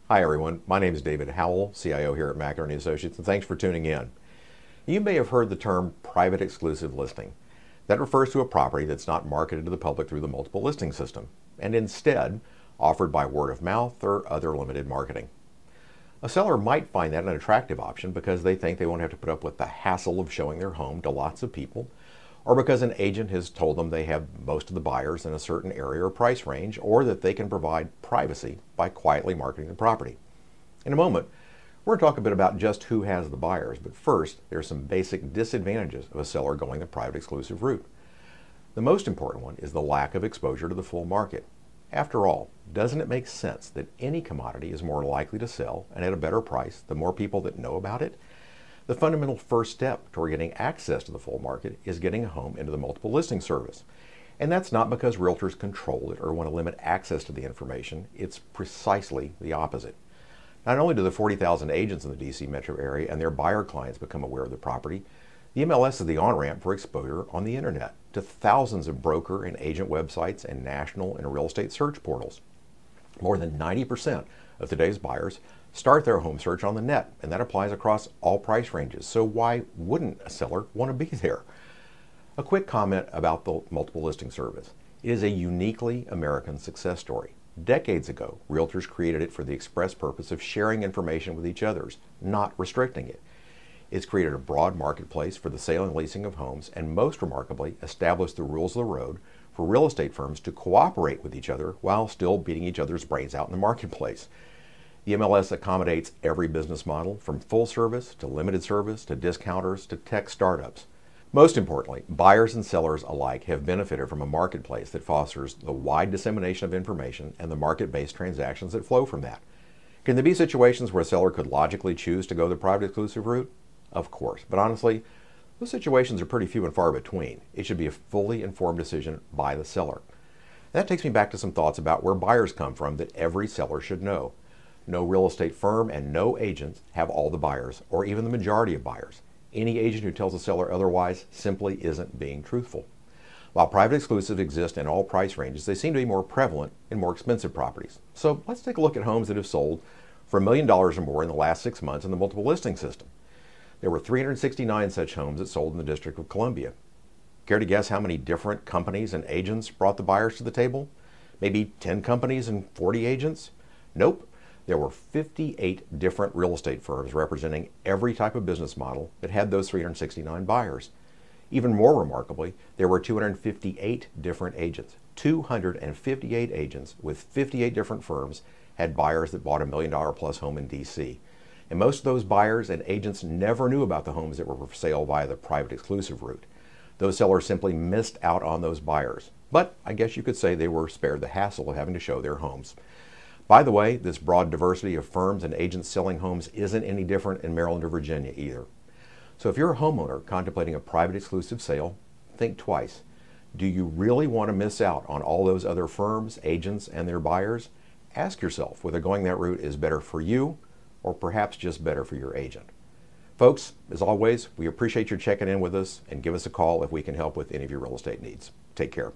Hi everyone, my name is David Howell, CIO here at McInerney Associates, and thanks for tuning in. You may have heard the term private exclusive listing. That refers to a property that's not marketed to the public through the multiple listing system, and instead offered by word of mouth or other limited marketing. A seller might find that an attractive option because they think they won't have to put up with the hassle of showing their home to lots of people, or because an agent has told them they have most of the buyers in a certain area or price range, or that they can provide privacy by quietly marketing the property. In a moment, we're going to talk a bit about just who has the buyers, but first, there are some basic disadvantages of a seller going the private exclusive route. The most important one is the lack of exposure to the full market. After all, doesn't it make sense that any commodity is more likely to sell and at a better price the more people that know about it? The fundamental first step toward getting access to the full market is getting a home into the multiple listing service. And that's not because realtors control it or want to limit access to the information. It's precisely the opposite. Not only do the 40,000 agents in the DC metro area and their buyer clients become aware of the property, the MLS is the on-ramp for exposure on the internet to thousands of broker and agent websites and national and real estate search portals. More than 90% of today's buyers start their home search on the net, and that applies across all price ranges. So why wouldn't a seller want to be there? A quick comment about the multiple listing service. It is a uniquely American success story. Decades ago, realtors created it for the express purpose of sharing information with each other, not restricting it. It's created a broad marketplace for the sale and leasing of homes, and most remarkably, established the rules of the road for real estate firms to cooperate with each other while still beating each other's brains out in the marketplace. The MLS accommodates every business model, from full service to limited service to discounters to tech startups. Most importantly, buyers and sellers alike have benefited from a marketplace that fosters the wide dissemination of information and the market-based transactions that flow from that. Can there be situations where a seller could logically choose to go the private exclusive route? Of course, but honestly, those situations are pretty few and far between. It should be a fully informed decision by the seller. And that takes me back to some thoughts about where buyers come from that every seller should know. No real estate firm and no agent have all the buyers, or even the majority of buyers. Any agent who tells a seller otherwise simply isn't being truthful. While private exclusives exist in all price ranges, they seem to be more prevalent in more expensive properties. So let's take a look at homes that have sold for $1 million or more in the last 6 months in the multiple listing system. There were 369 such homes that sold in the District of Columbia. Care to guess how many different companies and agents brought the buyers to the table? Maybe 10 companies and 40 agents? Nope. There were 58 different real estate firms representing every type of business model that had those 369 buyers. Even more remarkably, there were 258 different agents. 258 agents with 58 different firms had buyers that bought $1 million plus home in DC. And most of those buyers and agents never knew about the homes that were for sale via the private exclusive route. Those sellers simply missed out on those buyers. But I guess you could say they were spared the hassle of having to show their homes. By the way, this broad diversity of firms and agents selling homes isn't any different in Maryland or Virginia either. So if you're a homeowner contemplating a private exclusive sale, think twice. Do you really want to miss out on all those other firms, agents, and their buyers? Ask yourself whether going that route is better for you or perhaps just better for your agent. Folks, as always, we appreciate your checking in with us, and give us a call if we can help with any of your real estate needs. Take care.